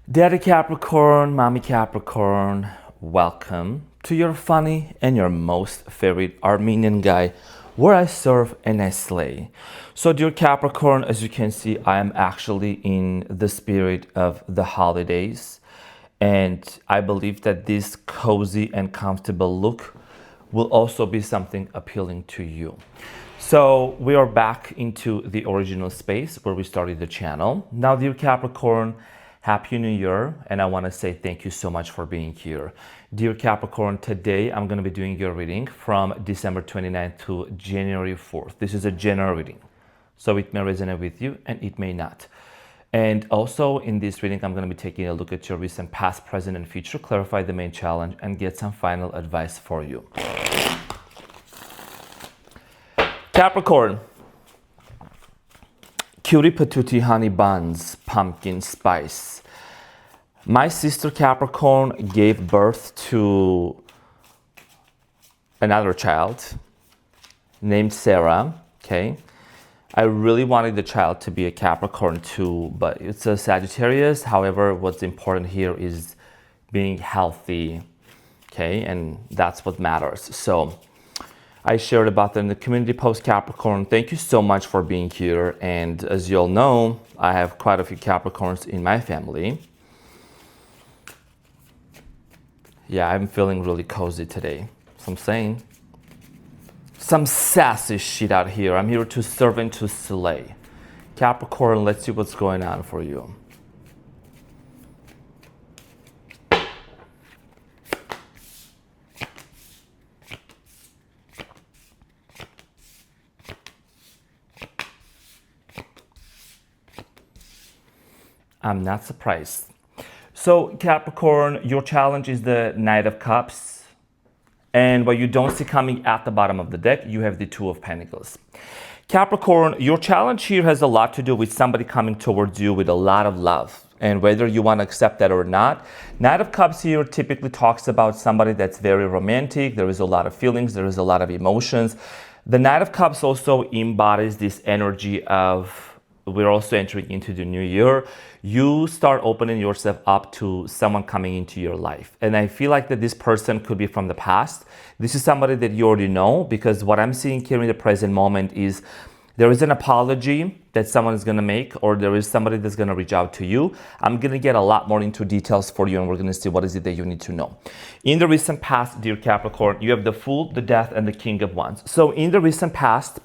Daddy Capricorn, Mommy Capricorn, welcome to your funny and your most favorite Armenian guy where I serve and I slay. So, dear Capricorn, as you can see, I am actually in the spirit of the holidays, and I believe that this cozy and comfortable look will also be something appealing to you. So we are back into the original space where we started the channel. Now, dear Capricorn, Happy New Year, and I want to say thank you so much for being here. Dear Capricorn, today I'm going to be doing your reading from December 29th to January 4th. This is a general reading, so it may resonate with you and it may not. And also in this reading, I'm going to be taking a look at your recent past, present, and future, clarify the main challenge, and get some final advice for you. Capricorn, cutie patootie honey buns, pumpkin spice. My sister Capricorn gave birth to another child named Sarah, okay? I really wanted the child to be a Capricorn too, but it's a Sagittarius. However, what's important here is being healthy, okay? And that's what matters. So I shared about that in the community post, Capricorn. Thank you so much for being here. And as you all know, I have quite a few Capricorns in my family. Yeah, I'm feeling really cozy today. So I'm saying some sassy shit out here. I'm here to serve and to slay. Capricorn, let's see what's going on for you. I'm not surprised. So Capricorn, your challenge is the Knight of Cups. And what you don't see coming at the bottom of the deck, you have the Two of Pentacles. Capricorn, your challenge here has a lot to do with somebody coming towards you with a lot of love. And whether you want to accept that or not, Knight of Cups here typically talks about somebody that's very romantic. There is a lot of feelings. There is a lot of emotions. The Knight of Cups also embodies this energy of we're also entering into the new year. You start opening yourself up to someone coming into your life. And I feel like that this person could be from the past. This is somebody that you already know, because what I'm seeing here in the present moment is there is an apology that someone is going to make, or there is somebody that's going to reach out to you. I'm going to get a lot more into details for you, and we're going to see what is it that you need to know. In the recent past, dear Capricorn, you have the Fool, the Death, and the King of Wands. So in the recent past,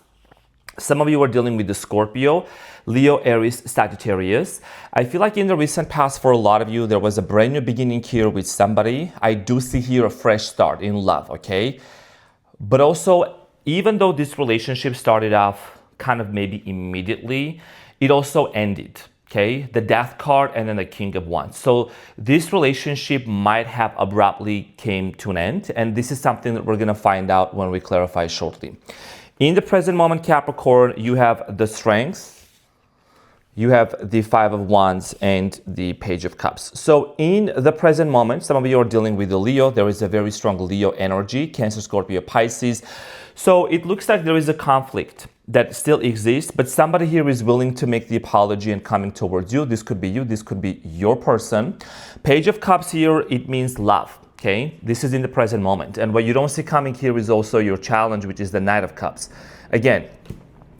some of you are dealing with the Scorpio, Leo, Aries, Sagittarius. I feel like in the recent past, for a lot of you, there was a brand new beginning here with somebody. I do see here a fresh start in love, okay? But also, even though this relationship started off kind of maybe immediately, it also ended, okay? The Death card and then the King of Wands. So this relationship might have abruptly came to an end, and this is something that we're gonna find out when we clarify shortly. In the present moment, Capricorn, you have the Strength, you have the Five of Wands, and the Page of Cups. So in the present moment, some of you are dealing with the Leo. There is a very strong Leo energy, Cancer, Scorpio, Pisces. So it looks like there is a conflict that still exists, but somebody here is willing to make the apology and coming towards you. This could be you, this could be your person. Page of Cups here, it means love. Okay, this is in the present moment. And what you don't see coming here is also your challenge, which is the Knight of Cups. Again,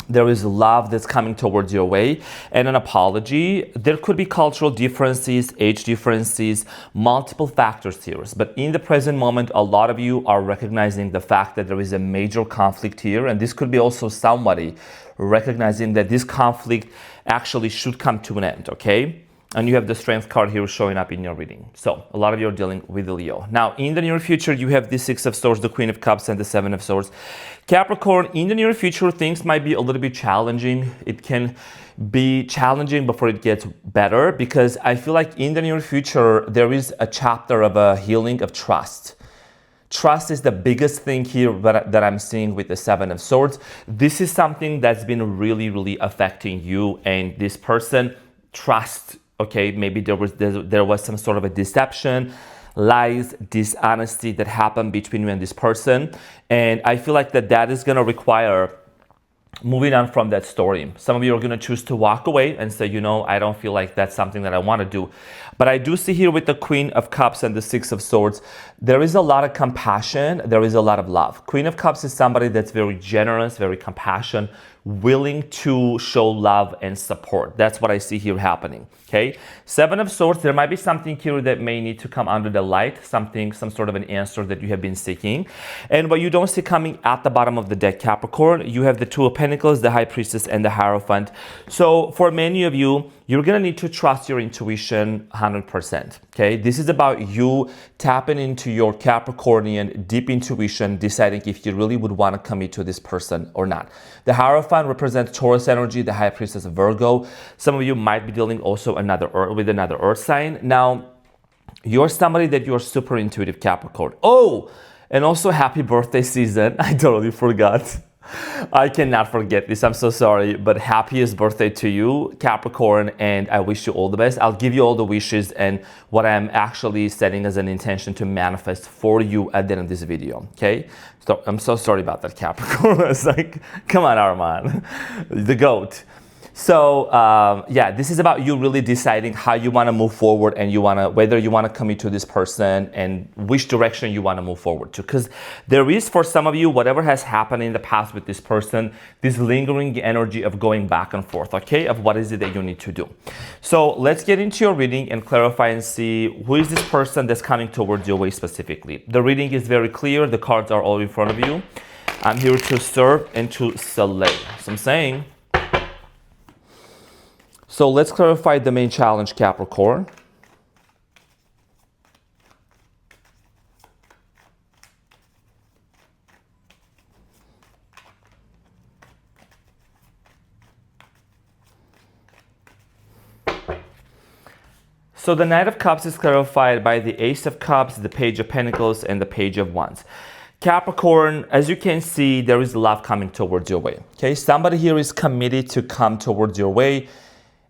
there is love that's coming towards your way and an apology. There could be cultural differences, age differences, multiple factors here. But in the present moment, a lot of you are recognizing the fact that there is a major conflict here. And this could be also somebody recognizing that this conflict actually should come to an end, okay? And you have the Strength card here showing up in your reading. So a lot of you are dealing with the Leo. Now, in the near future, you have the Six of Swords, the Queen of Cups, and the Seven of Swords. Capricorn, in the near future, things might be a little bit challenging. It can be challenging before it gets better, because I feel like in the near future, there is a chapter of a healing of trust. Trust is the biggest thing here that I'm seeing with the Seven of Swords. This is something that's been really, really affecting you and this person. Trust. Okay, maybe there was some sort of a deception, lies, dishonesty that happened between you and this person. And I feel like that is going to require moving on from that story. Some of you are going to choose to walk away and say, I don't feel like that's something that I want to do. But I do see here with the Queen of Cups and the Six of Swords, there is a lot of compassion. There is a lot of love. Queen of Cups is somebody that's very generous, very compassionate, willing to show love and support. That's what I see here happening. Okay. Seven of Swords, there might be something here that may need to come under the light, some sort of an answer that you have been seeking. And what you don't see coming at the bottom of the deck, Capricorn, you have the Two of Pentacles, the High Priestess, and the Hierophant. So for many of you, you're going to need to trust your intuition 100%. Okay. This is about you tapping into your Capricornian deep intuition, deciding if you really would want to commit to this person or not. The Hierophant represents Taurus energy, the High Priestess of Virgo. Some of you might be dealing also with another earth sign. Now, you're somebody that you're super intuitive, Capricorn. Oh, and also happy birthday season. I totally forgot. I cannot forget this. I'm so sorry, but happiest birthday to you, Capricorn, and I wish you all the best. I'll give you all the wishes and what I'm actually setting as an intention to manifest for you at the end of this video, okay? So I'm so sorry about that, Capricorn. It's like, come on, Arman, the GOAT. So yeah, this is about you really deciding how you want to move forward and whether you want to commit to this person and which direction you want to move forward to. Because there is, for some of you, whatever has happened in the past with this person, this lingering energy of going back and forth, okay, of what is it that you need to do. So let's get into your reading and clarify and see who is this person that's coming towards your way specifically. The reading is very clear. The cards are all in front of you. I'm here to serve and to slay. So I'm saying, so let's clarify the main challenge, Capricorn. So the Knight of Cups is clarified by the Ace of Cups, the Page of Pentacles, and the Page of Wands. Capricorn, as you can see, there is love coming towards your way. Okay, somebody here is committed to come towards your way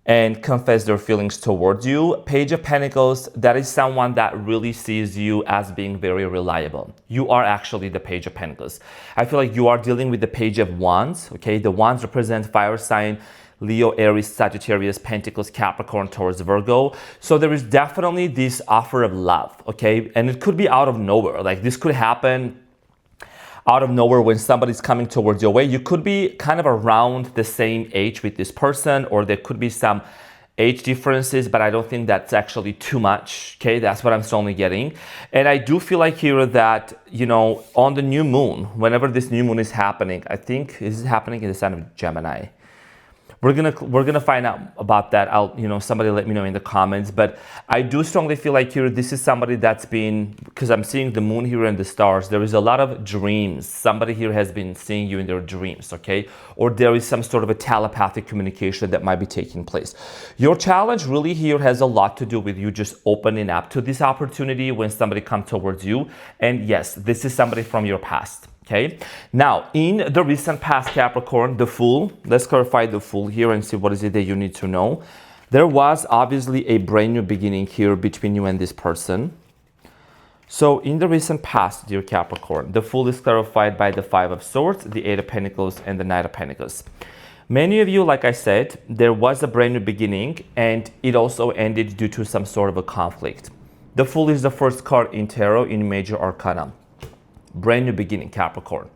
and confess their feelings towards you. Page of Pentacles, that is someone that really sees you as being very reliable. You are actually the Page of Pentacles. I feel like you are dealing with the Page of Wands, okay? The Wands represent fire sign, Leo, Aries, Sagittarius, Pentacles, Capricorn, Taurus, Virgo. So there is definitely this offer of love, okay? And it could be out of nowhere. Like this could happen out of nowhere when somebody's coming towards your way. You could be kind of around the same age with this person, or there could be some age differences, but I don't think that's actually too much. Okay, that's what I'm strongly getting. And I do feel like here that, on the new moon, whenever this new moon is happening, I think this is happening in the sign of Gemini. We're gonna find out about that. Somebody let me know in the comments. But I do strongly feel like here this is somebody that's been, because I'm seeing the moon here and the stars. There is a lot of dreams. Somebody here has been seeing you in their dreams, okay? Or there is some sort of a telepathic communication that might be taking place. Your challenge really here has a lot to do with you just opening up to this opportunity when somebody comes towards you. And yes, this is somebody from your past. Okay, now in the recent past, Capricorn, the Fool, let's clarify the Fool here and see what is it that you need to know. There was obviously a brand new beginning here between you and this person. So in the recent past, dear Capricorn, the Fool is clarified by the Five of Swords, the Eight of Pentacles, and the Knight of Pentacles. Many of you, like I said, there was a brand new beginning and it also ended due to some sort of a conflict. The Fool is the first card in Tarot in Major Arcana. Brand new beginning, Capricorn.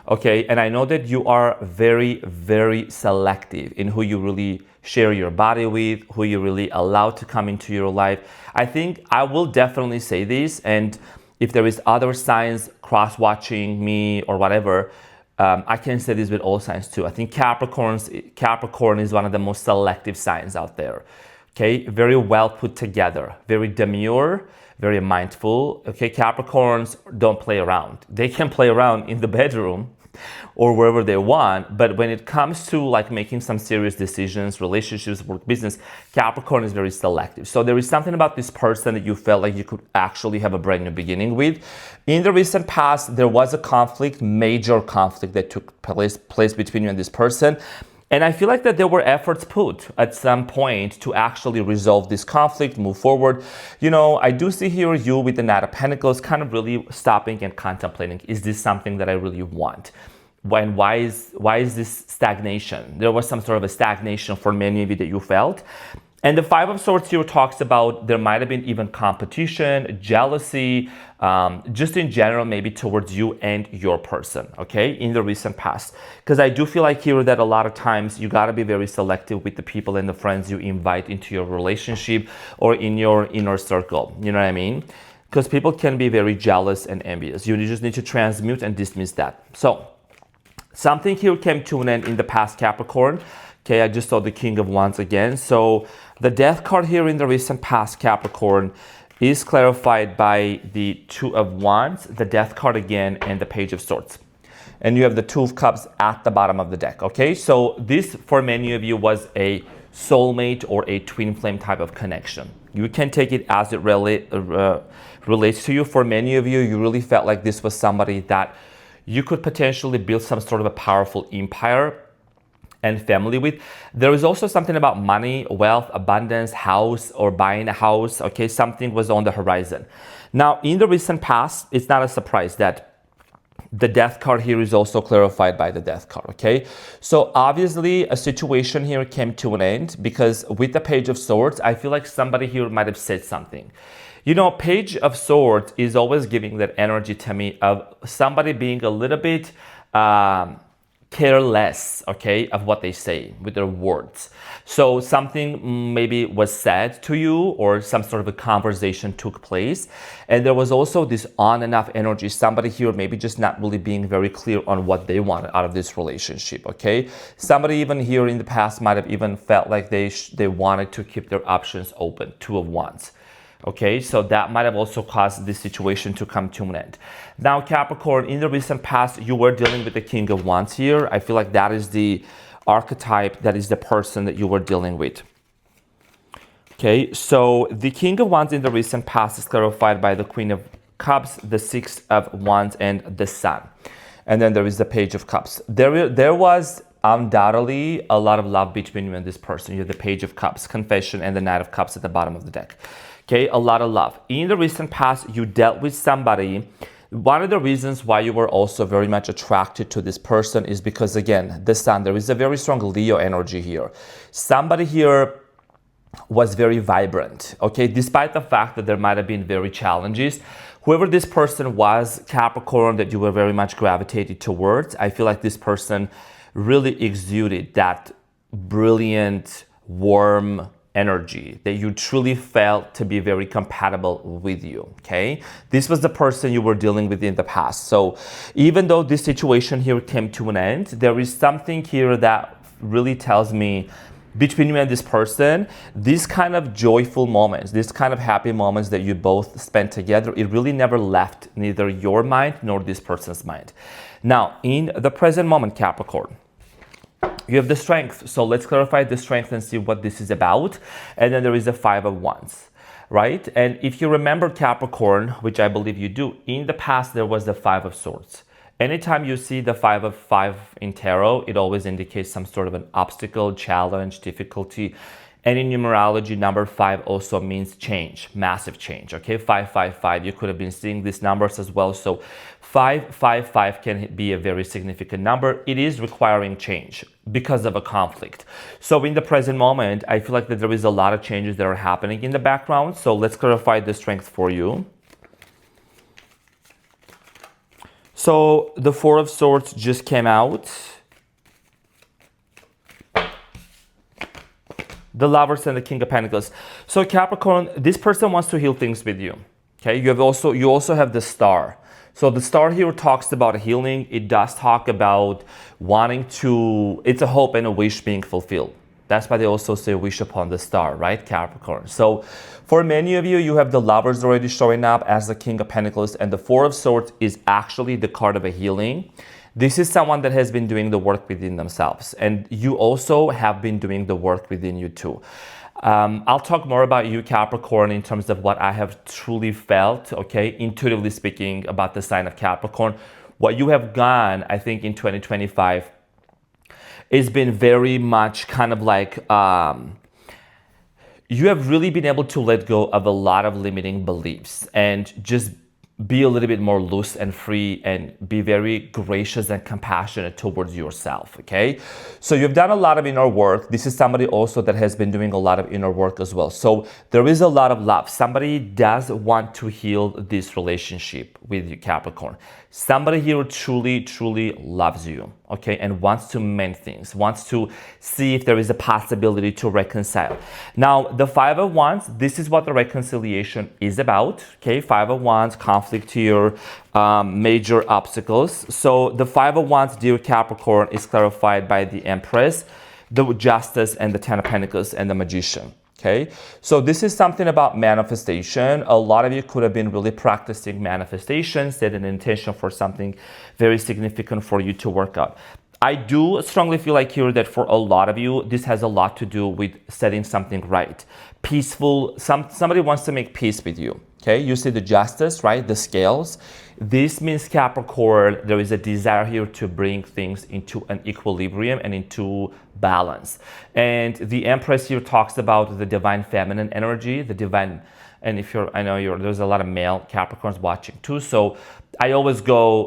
Okay, and I know that you are very, very selective in who you really share your body with, who you really allow to come into your life. I think I will definitely say this, and if there is other signs cross-watching me or whatever, I can say this with all signs too. I think Capricorn is one of the most selective signs out there. Okay, very well put together, very demure, very mindful. Okay, Capricorns don't play around. They can play around in the bedroom or wherever they want, but when it comes to like making some serious decisions, relationships, work, business, Capricorn is very selective. So there is something about this person that you felt like you could actually have a brand new beginning with. In the recent past, there was a conflict, major conflict that took place between you and this person. And I feel like that there were efforts put at some point to actually resolve this conflict, move forward. I do see here you with the Knight of Pentacles kind of really stopping and contemplating, is this something that I really want? why is this stagnation? There was some sort of a stagnation for many of you that you felt. And the Five of Swords here talks about there might have been even competition, jealousy, just in general, maybe towards you and your person, okay, in the recent past. Because I do feel like here that a lot of times you got to be very selective with the people and the friends you invite into your relationship or in your inner circle. You know what I mean? Because people can be very jealous and envious. You just need to transmute and dismiss that. So something here came to an end in the past, Capricorn. Okay, I just saw the King of Wands again. So the Death card here in the recent past, Capricorn, is clarified by the Two of Wands, the Death card again, and the Page of Swords. And you have the Two of Cups at the bottom of the deck, okay? So this, for many of you, was a soulmate or a twin flame type of connection. You can take it as it relates to you. For many of you, you really felt like this was somebody that you could potentially build some sort of a powerful empire and family with. There is also something about money, wealth, abundance, house, or buying a house. Okay, something was on the horizon. Now, in the recent past, it's not a surprise that the Death card here is also clarified by the Death card, okay? So obviously a situation here came to an end because with the Page of Swords, I feel like somebody here might have said something. You know, Page of Swords is always giving that energy to me of somebody being a little bit careless, okay, of what they say with their words. So something maybe was said to you or some sort of a conversation took place. And there was also this on and off energy. Somebody here maybe just not really being very clear on what they wanted out of this relationship, okay? Somebody even here in the past might have even felt like they wanted to keep their options open, Two of Wands. Okay, so that might have also caused this situation to come to an end. Now, Capricorn, in the recent past, you were dealing with the King of Wands here. I feel like that is the archetype, that is the person that you were dealing with. Okay, so the King of Wands in the recent past is clarified by the Queen of Cups, the Six of Wands, and the Sun. And then there is the Page of Cups. There was undoubtedly a lot of love between you and this person. You have the Page of Cups, Confession, and the Knight of Cups at the bottom of the deck. Okay, a lot of love. In the recent past, you dealt with somebody. One of the reasons why you were also very much attracted to this person is because, again, the Sun, there is a very strong Leo energy here. Somebody here was very vibrant, okay, despite the fact that there might have been very challenges. Whoever this person was, Capricorn, that you were very much gravitated towards, I feel like this person really exuded that brilliant, warm energy that you truly felt to be very compatible with you, okay? This was the person you were dealing with in the past. So even though this situation here came to an end, there is something here that really tells me between you and this person, these kind of joyful moments, these kind of happy moments that you both spent together, it really never left neither your mind nor this person's mind. Now, in the present moment, Capricorn, you have the Strength. So let's clarify the Strength and see what this is about. And then there is the Five of Wands, right? And if you remember Capricorn, which I believe you do, in the past there was the Five of Swords. Anytime you see the Five of Five in tarot, it always indicates some sort of an obstacle, challenge, difficulty. And in numerology, number 5 also means change, massive change, okay? 555, you could have been seeing these numbers as well. So 555 can be a very significant number. It is requiring change because of a conflict. So in the present moment, I feel like that there is a lot of changes that are happening in the background. So let's clarify the Strength for you. So the Four of Swords just came out. The Lovers and the King of Pentacles. So Capricorn, this person wants to heal things with you. Okay, you also have the Star. So the Star here talks about healing. It does talk about wanting to, it's a hope and a wish being fulfilled. That's why they also say wish upon the star, right, Capricorn? So for many of you, you have the Lovers already showing up as the King of Pentacles, and the Four of Swords is actually the card of a healing. This is someone that has been doing the work within themselves, and you also have been doing the work within you too. I'll talk more about you, Capricorn, in terms of what I have truly felt, okay, intuitively speaking, about the sign of Capricorn. What you have gone, I think, in 2025 has been very much kind of like you have really been able to let go of a lot of limiting beliefs and just be a little bit more loose and free and be very gracious and compassionate towards yourself, okay? So you've done a lot of inner work. This is somebody also that has been doing a lot of inner work as well. So there is a lot of love. Somebody does want to heal this relationship with you, Capricorn. Somebody here truly, truly loves you, okay, and wants to mend things, wants to see if there is a possibility to reconcile. Now, the Five of Wands, this is what the reconciliation is about, okay? Five of Wands, conflict here, major obstacles. So the Five of Wands, dear Capricorn, is clarified by the Empress, the Justice, and the Ten of Pentacles, and the Magician. Okay, so this is something about manifestation. A lot of you could have been really practicing manifestation, set an intention for something very significant for you to work out. I do strongly feel like here that for a lot of you, this has a lot to do with setting something right. Peaceful, somebody wants to make peace with you. Okay, you see the Justice, right? The scales. This means Capricorn, there is a desire here to bring things into an equilibrium and into balance. And the Empress here talks about the divine feminine energy, the divine, and if you're, I know there's a lot of male Capricorns watching too. So I always go,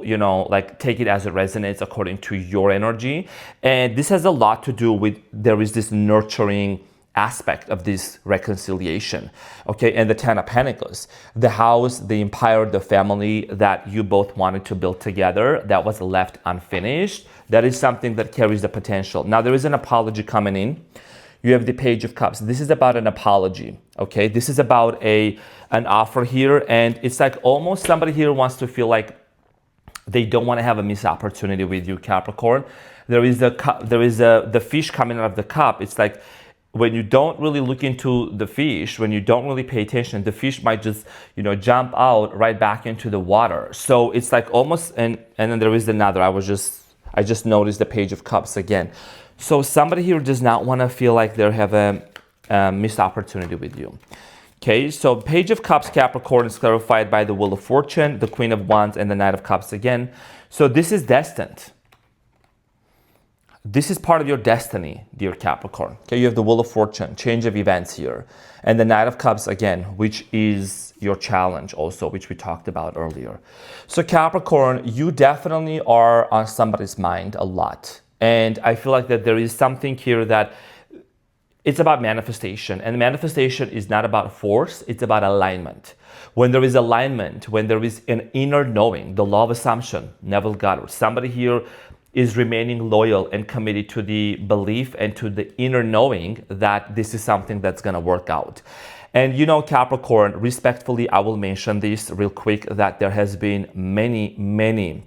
like take it as it resonates according to your energy. And this has a lot to do with, there is this nurturing aspect of this reconciliation, okay? And the Ten of Pentacles, the house, the empire, the family that you both wanted to build together that was left unfinished, that is something that carries the potential. Now there is an apology coming in. You have the Page of Cups. This is about an apology, okay? This is about an offer here, and it's like almost somebody here wants to feel like they don't want to have a missed opportunity with you, Capricorn. There is the fish coming out of the cup. It's like, when you don't really look into the fish, when you don't really pay attention, the fish might just, jump out right back into the water. So it's like almost, and then there is another. I just noticed the Page of Cups again. So somebody here does not want to feel like they have a missed opportunity with you. Okay, so Page of Cups, Capricorn, is clarified by the Wheel of Fortune, the Queen of Wands, and the Knight of Cups again. So this is destined. This is part of your destiny, dear Capricorn. Okay, you have the Wheel of Fortune, change of events here. And the Knight of Cups again, which is your challenge also, which we talked about earlier. So Capricorn, you definitely are on somebody's mind a lot. And I feel like that there is something here that it's about manifestation. And manifestation is not about force, it's about alignment. When there is alignment, when there is an inner knowing, the law of assumption, Neville Goddard, somebody here is remaining loyal and committed to the belief and to the inner knowing that this is something that's going to work out. And Capricorn, respectfully, I will mention this real quick, that there has been many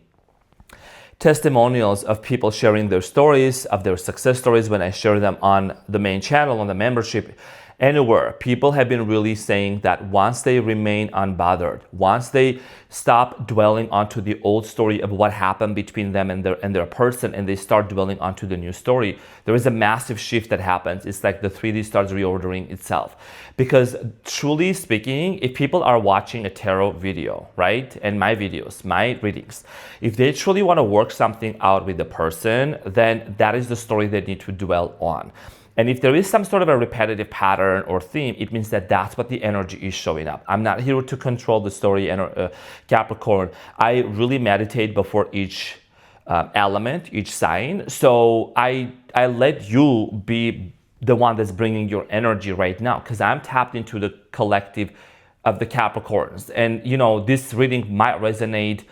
testimonials of people sharing their stories, of their success stories when I share them on the main channel, on the membership, anywhere. People have been really saying that once they remain unbothered, once they stop dwelling onto the old story of what happened between them and their person, and they start dwelling onto the new story, there is a massive shift that happens. It's like the 3D starts reordering itself. Because truly speaking, if people are watching a tarot video, right, and my videos, my readings, if they truly want to work something out with the person, then that is the story they need to dwell on. And if there is some sort of a repetitive pattern or theme, it means that that's what the energy is showing up. I'm not here to control the story, and Capricorn. I really meditate before each element, each sign. So I let you be the one that's bringing your energy right now, because I'm tapped into the collective of the Capricorns. And this reading might resonate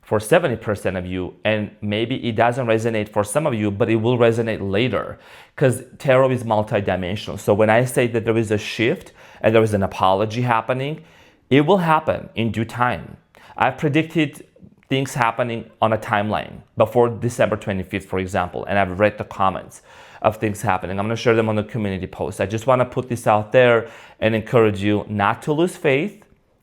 for 70% of you, and maybe it doesn't resonate for some of you, but it will resonate later, because tarot is multidimensional. So when I say that there is a shift and there is an apology happening, it will happen in due time. I've predicted things happening on a timeline before December 25th, for example, and I've read the comments of things happening. I'm going to share them on the community post. I just want to put this out there and encourage you not to lose faith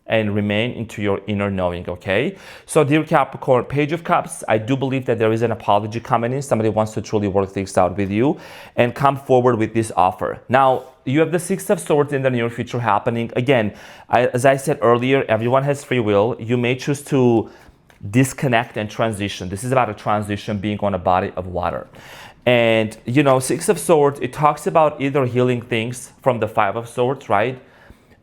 and remain into your inner knowing, okay? So dear Capricorn, Page of Cups, I do believe that there is an apology coming in. Somebody wants to truly work things out with you and come forward with this offer. Now, you have the Six of Swords in the near future happening. Again, as I said earlier, everyone has free will. You may choose to disconnect and transition. This is about a transition, being on a body of water. And, Six of Swords, it talks about either healing things from the Five of Swords, right?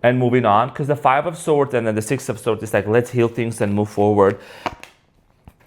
and moving on, because the Five of Swords and then the Six of Swords is like, let's heal things and move forward.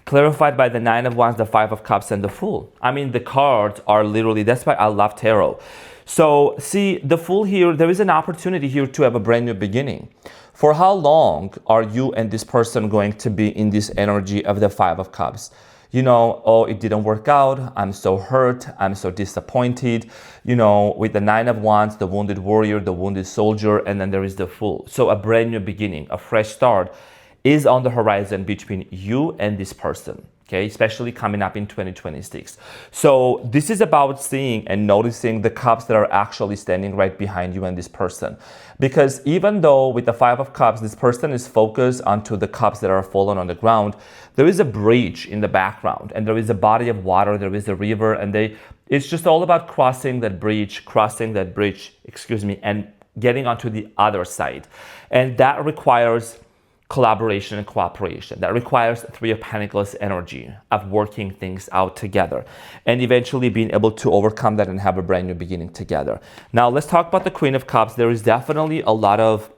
Clarified by the Nine of Wands, the Five of Cups, and the Fool. I mean, the cards are literally, that's why I love tarot. So see, the Fool here, there is an opportunity here to have a brand new beginning. For how long are you and this person going to be in this energy of the Five of Cups? You know, oh, it didn't work out. I'm so hurt. I'm so disappointed. You know, with the Nine of Wands, the wounded warrior, the wounded soldier, and then there is the Fool. So a brand new beginning, a fresh start is on the horizon between you and this person, okay? Especially coming up in 2026. So this is about seeing and noticing the cups that are actually standing right behind you and this person. Because even though with the Five of Cups, this person is focused onto the cups that are fallen on the ground, there is a bridge in the background and there is a body of water, there is a river, and it's just all about crossing that bridge, and getting onto the other side. And that requires collaboration and cooperation. That requires Three of Pentacles energy of working things out together and eventually being able to overcome that and have a brand new beginning together. Now let's talk about the Queen of Cups. There is definitely a lot of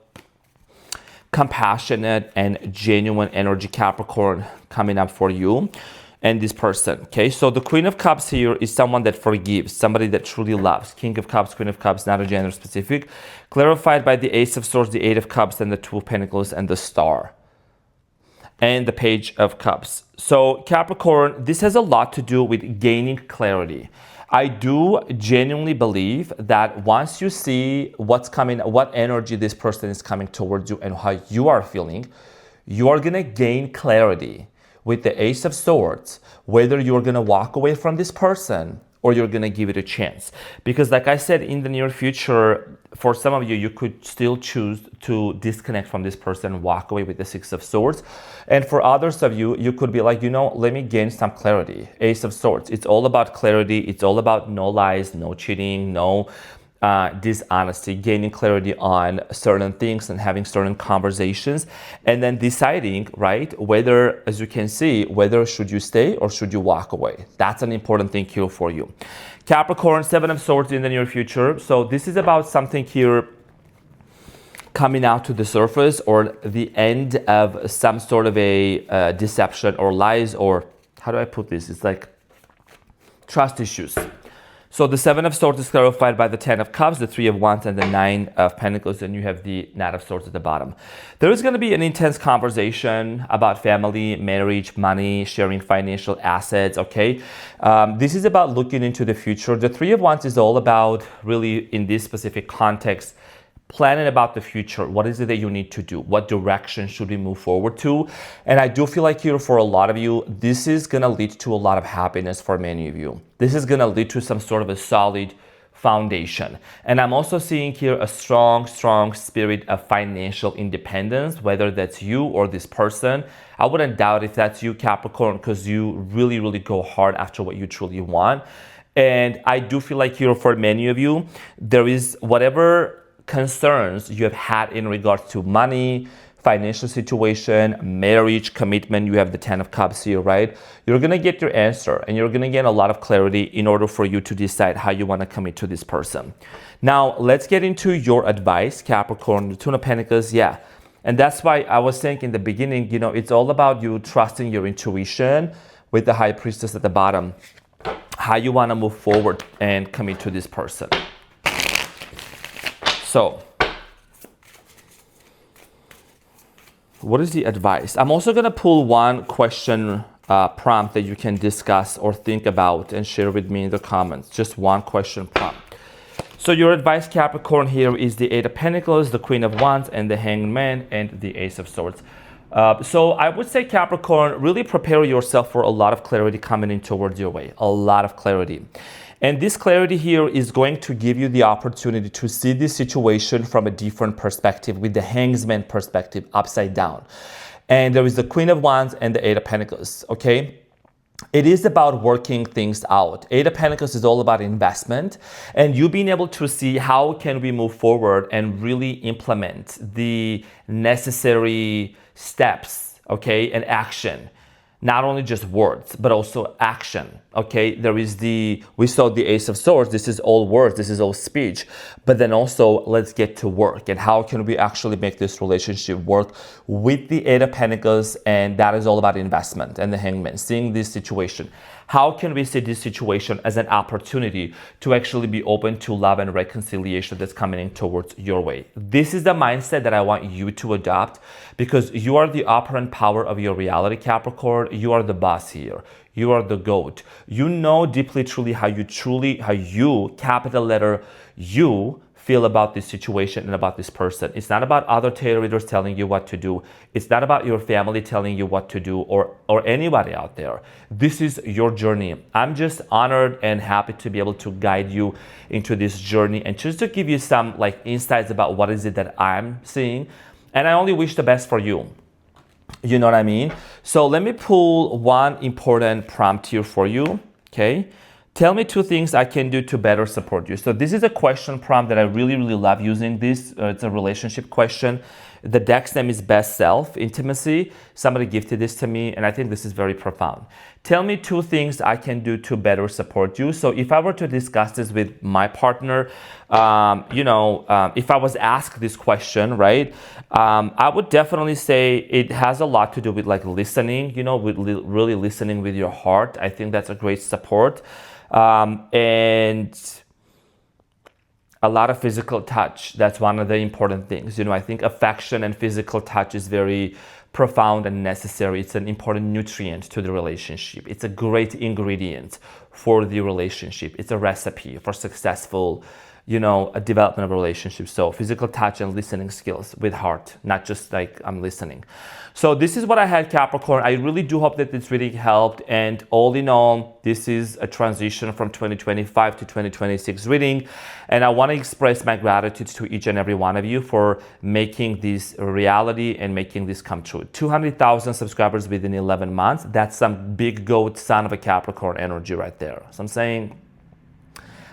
compassionate and genuine energy, Capricorn, coming up for you and this person, okay? So the Queen of Cups here is someone that forgives, somebody that truly loves. King of Cups, Queen of Cups, not a gender specific. Clarified by the Ace of Swords, the Eight of Cups, and the Two of Pentacles, and the Star. And the Page of Cups. So Capricorn, this has a lot to do with gaining clarity. I do genuinely believe that once you see what's coming, what energy this person is coming towards you and how you are feeling, you are gonna gain clarity with the Ace of Swords, whether you're gonna walk away from this person or you're gonna give it a chance. Because like I said, in the near future, for some of you, you could still choose to disconnect from this person and walk away with the Six of Swords. And for others of you, you could be like, you know, let me gain some clarity. Ace of Swords, it's all about clarity. It's all about no lies, no cheating, no dishonesty, gaining clarity on certain things and having certain conversations, and then deciding, right, whether, as you can see, whether should you stay or should you walk away. That's an important thing here for you. Capricorn, Seven of Swords in the near future. So this is about something here coming out to the surface or the end of some sort of a deception or lies, or how do I put this? It's like trust issues. So the Seven of Swords is clarified by the Ten of Cups, the Three of Wands, and the Nine of Pentacles, and you have the Knight of Swords at the bottom. There is going to be an intense conversation about family, marriage, money, sharing financial assets, okay? This is about looking into the future. The Three of Wands is all about, really, in this specific context, planning about the future. What is it that you need to do? What direction should we move forward to? And I do feel like here for a lot of you, this is gonna lead to a lot of happiness for many of you. This is gonna lead to some sort of a solid foundation. And I'm also seeing here a strong spirit of financial independence, whether that's you or this person. I wouldn't doubt if that's you, Capricorn, because you really go hard after what you truly want. And I do feel like here for many of you, there is whatever concerns you have had in regards to money, financial situation, marriage, commitment. You have the Ten of Cups here, right? You're gonna get your answer and you're gonna get a lot of clarity in order for you to decide how you wanna commit to this person. Now, let's get into your advice, Capricorn. The Two of Pentacles, yeah. And that's why I was saying in the beginning, you know, it's all about you trusting your intuition with the High Priestess at the bottom, how you wanna move forward and commit to this person. So, what is the advice? I'm also going to pull one question prompt that you can discuss or think about and share with me in the comments. Just one question prompt. So your advice, Capricorn, here is the Eight of Pentacles, the Queen of Wands, and the Hanged Man, and the Ace of Swords. So I would say, Capricorn, really prepare yourself for a lot of clarity coming in towards your way. A lot of clarity. And this clarity here is going to give you the opportunity to see this situation from a different perspective, with the Hangman perspective upside down. And there is the Queen of Wands and the Eight of Pentacles, okay? It is about working things out. Eight of Pentacles is all about investment and you being able to see how can we move forward and really implement the necessary steps, okay, and action not only just words, but also action. Okay, we saw the Ace of Swords. This is all words, this is all speech. But then also, let's get to work. And how can we actually make this relationship work with the Eight of Pentacles? And that is all about investment and the Hangman, seeing this situation. How can we see this situation as an opportunity to actually be open to love and reconciliation that's coming in towards your way? This is the mindset that I want you to adopt, because you are the operant power of your reality, Capricorn. You are the boss here. You are the GOAT. You know deeply, truly, how you, capital letter you, feel about this situation and about this person. It's not about other tarot readers telling you what to do. It's not about your family telling you what to do, or anybody out there. This is your journey. I'm just honored and happy to be able to guide you into this journey and just to give you some like insights about what is it that I'm seeing. And I only wish the best for you. You know what I mean? So let me pull one important prompt here for you, okay? Tell me 2 things I can do to better support you. So this is a question prompt that I really, really love using this. It's a relationship question. The deck's name is Best Self, Intimacy. Somebody gifted this to me, and I think this is very profound. Tell me 2 things I can do to better support you. So if I were to discuss this with my partner, if I was asked this question, right, I would definitely say it has a lot to do with like listening, with really listening with your heart. I think that's a great support. And a lot of physical touch. That's one of the important things. I think affection and physical touch is very profound and necessary. It's an important nutrient to the relationship. It's a great ingredient for the relationship. It's a recipe for successful, a development of a relationship. So physical touch and listening skills with heart, not just like I'm listening. So this is what I had, Capricorn. I really do hope that this reading helped. And all in all, this is a transition from 2025 to 2026 reading. And I want to express my gratitude to each and every one of you for making this a reality and making this come true. 200,000 subscribers within 11 months. That's some big GOAT, son of a Capricorn energy right there. So I'm saying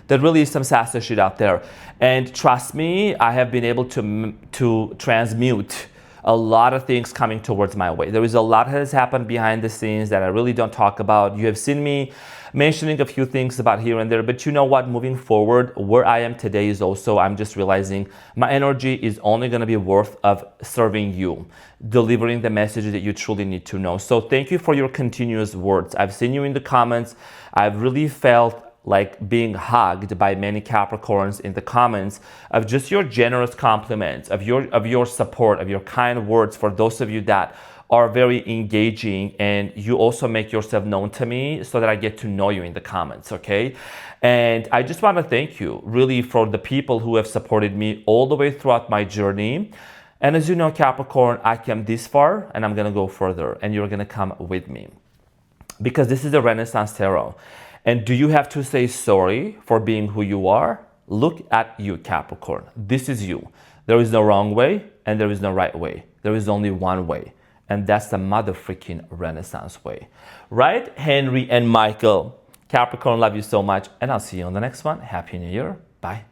there really is some sassy shit out there. And trust me, I have been able to transmute a lot of things coming towards my way. There is a lot that has happened behind the scenes that I really don't talk about. You have seen me mentioning a few things about here and there, but you know what? Moving forward, where I am today is also, I'm just realizing my energy is only going to be worth of serving you, delivering the message that you truly need to know. So thank you for your continuous words. I've seen you in the comments. I've really felt like being hugged by many Capricorns in the comments of just your generous compliments, of your support, of your kind words for those of you that are very engaging, and you also make yourself known to me so that I get to know you in the comments, okay? And I just want to thank you really for the people who have supported me all the way throughout my journey. And as you know, Capricorn, I came this far and I'm going to go further, and you're going to come with me, because this is a Renaissance Tarot. And do you have to say sorry for being who you are? Look at you, Capricorn. This is you. There is no wrong way and there is no right way. There is only one way. And that's the mother freaking Renaissance way. Right, Henry and Michael? Capricorn, love you so much. And I'll see you on the next one. Happy New Year. Bye.